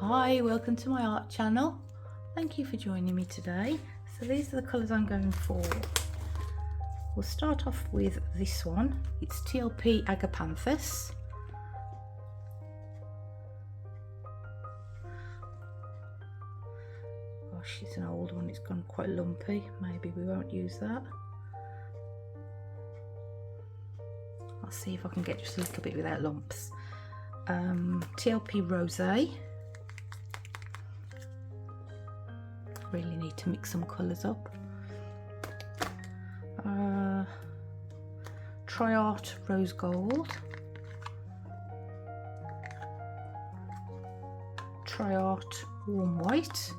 Hi, welcome to my art channel. Thank you for joining me today. So these are the colours I'm going for. We'll start off with this one. It's TLP Agapanthus. Gosh, it's an old one, it's gone quite lumpy. Maybe we won't use that. I'll see if I can get just a little bit without lumps. TLP Rose. Really need to mix some colours up. Triart Rose Gold. Triart Warm White.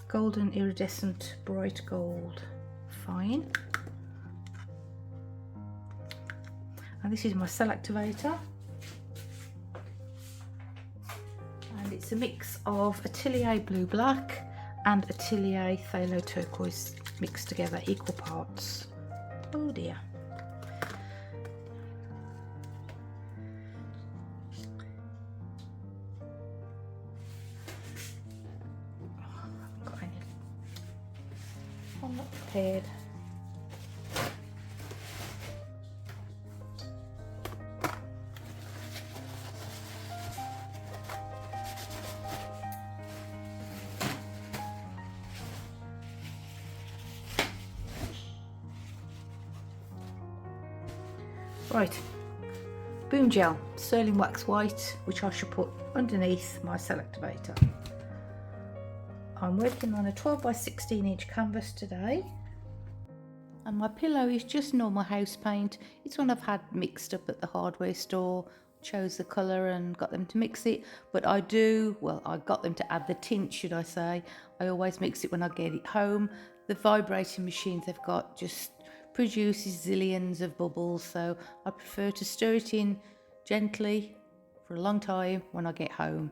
Golden Iridescent Bright Gold Fine. And this is my cell activator. And it's a mix of Atelier Blue Black and Atelier Phthalo Turquoise mixed together, equal parts. Oh dear. Oh, I haven't got any. I'm not prepared. Right, Boomgel, sterling wax white, which I shall put underneath my cell activator. I'm working on a 12 by 16 inch canvas today. And my pillow is just normal house paint. It's one I've had mixed up at the hardware store. Chose the colour and got them to mix it. But I got them to add the tint, should I say. I always mix it when I get it home. The vibrating machines they've got just produces zillions of bubbles, so I prefer to stir it in gently for a long time when I get home.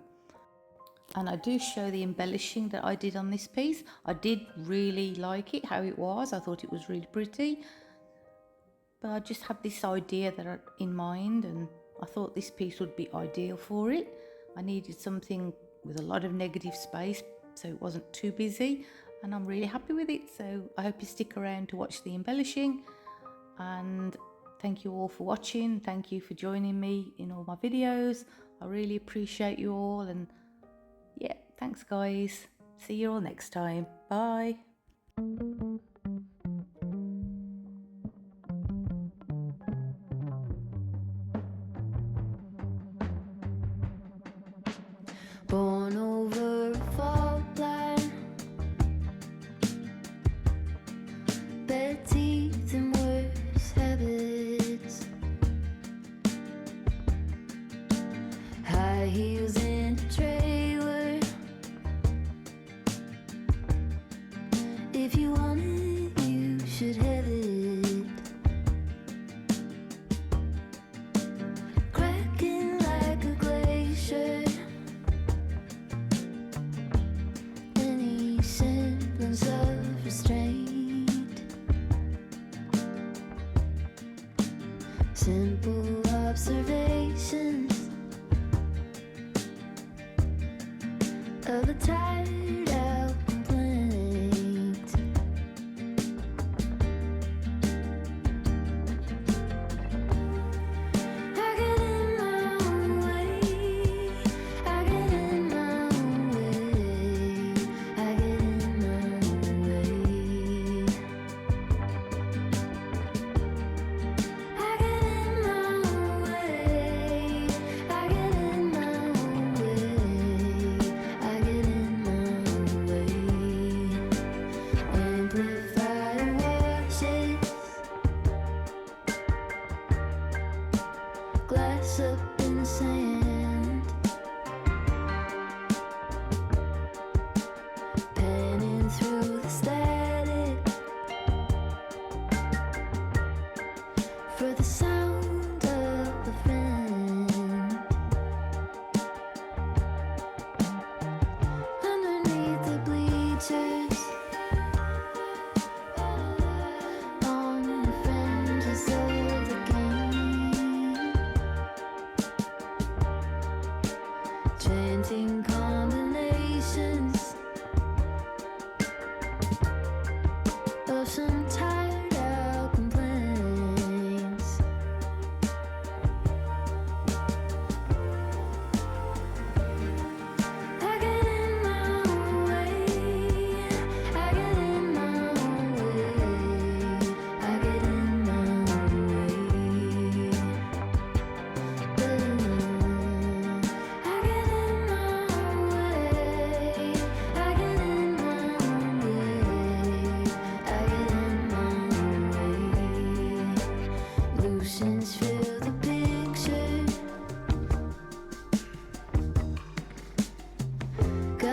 And I do show the embellishing that I did on this piece. I did really like it, how it was. I thought it was really pretty, but I just had this idea in mind, and I thought this piece would be ideal for it. I needed something with a lot of negative space so it wasn't too busy, and I'm really happy with it. So I hope you stick around to watch the embellishing, and thank you all for watching. Thank you for joining me in all my videos. I really appreciate you all, and yeah, thanks guys. See you all next time. Bye. Born over a fault line, bad teeth and worse habits, high heels in a trailer. If you want it, you should have it. Cracking like a glacier. Any semblance of restraint. Simple observations of a tired out complaint. I get in my own way. I get in my own way. I get in my own way. I get in my own way. I get in my own way. I get in my own way. Amplifier washes glass up in the sand, panning through the static for the sound of the fan. Underneath the bleachers, on the fringes of the game.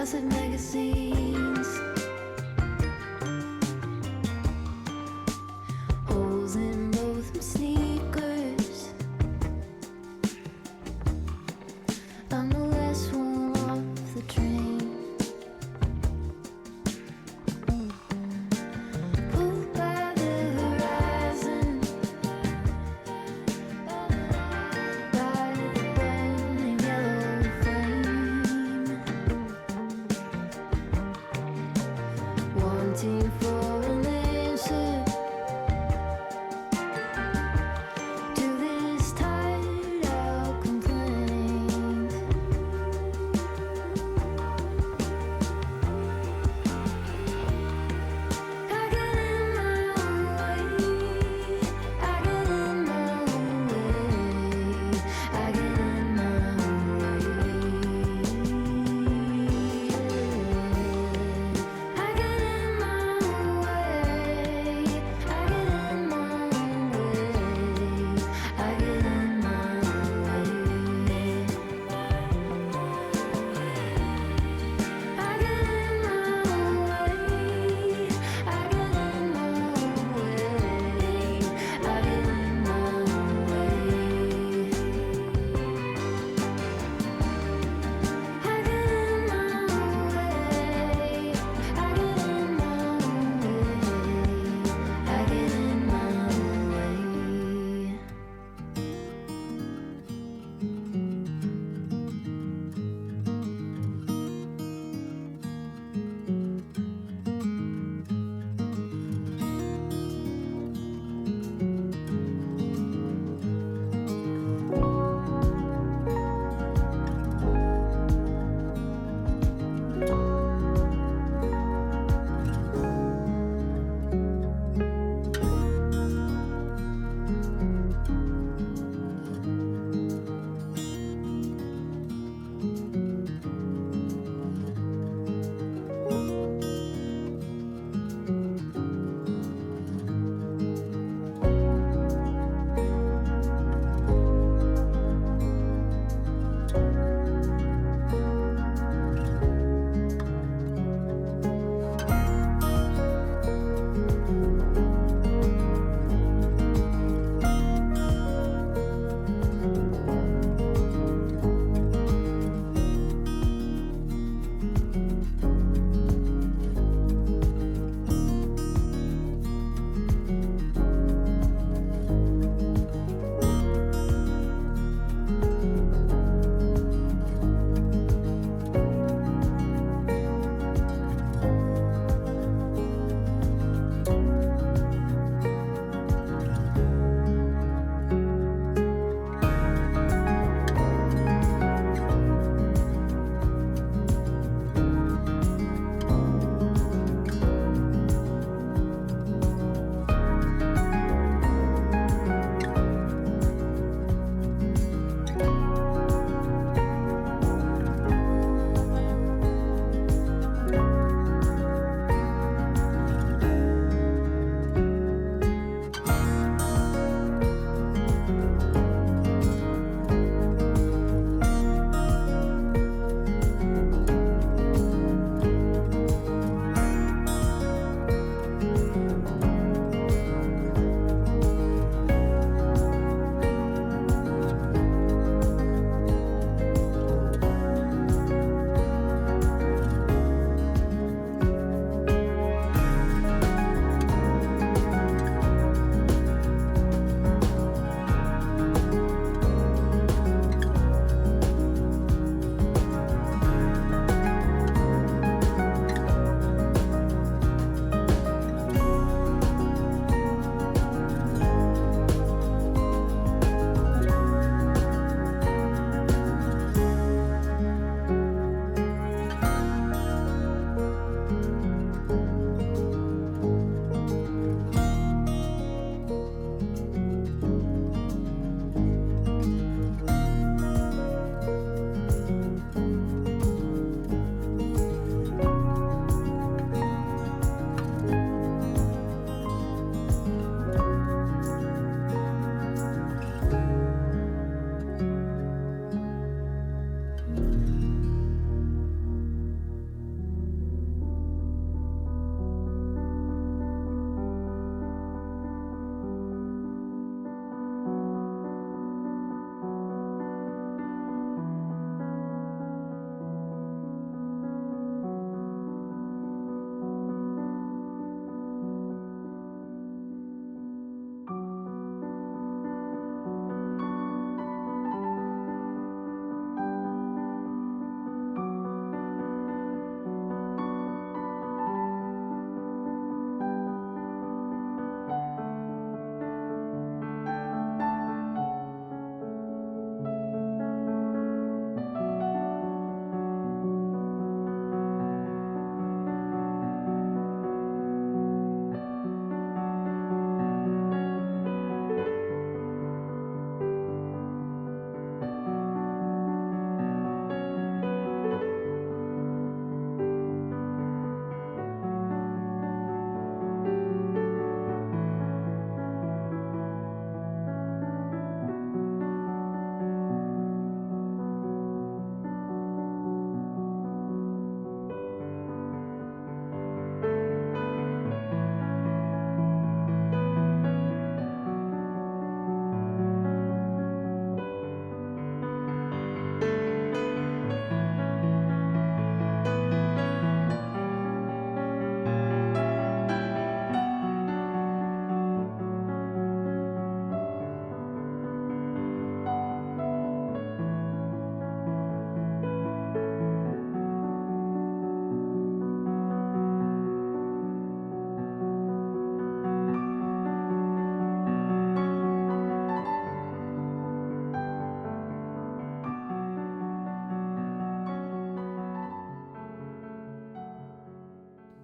massive magazines. Holes in both my sneakers. I'm the last one off the train. Pulled by the horizon, by the burning yellow flame.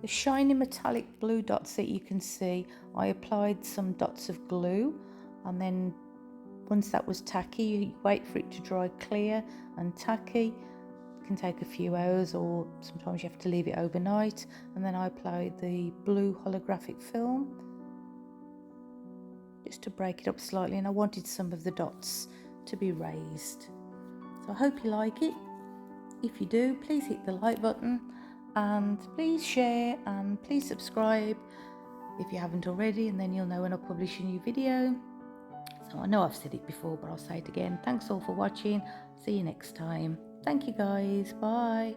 The shiny metallic blue dots that you can see, I applied some dots of glue, and then once that was tacky, you wait for it to dry clear and tacky. It can take a few hours, or sometimes you have to leave it overnight. And then I applied the blue holographic film just to break it up slightly, and I wanted some of the dots to be raised. So I hope you like it. If you do, please hit the like button, and please share, and please subscribe if you haven't already, and then you'll know when I publish a new video. So I know I've said it before, but I'll say it again. Thanks all for watching. See you next time. Thank you guys. Bye.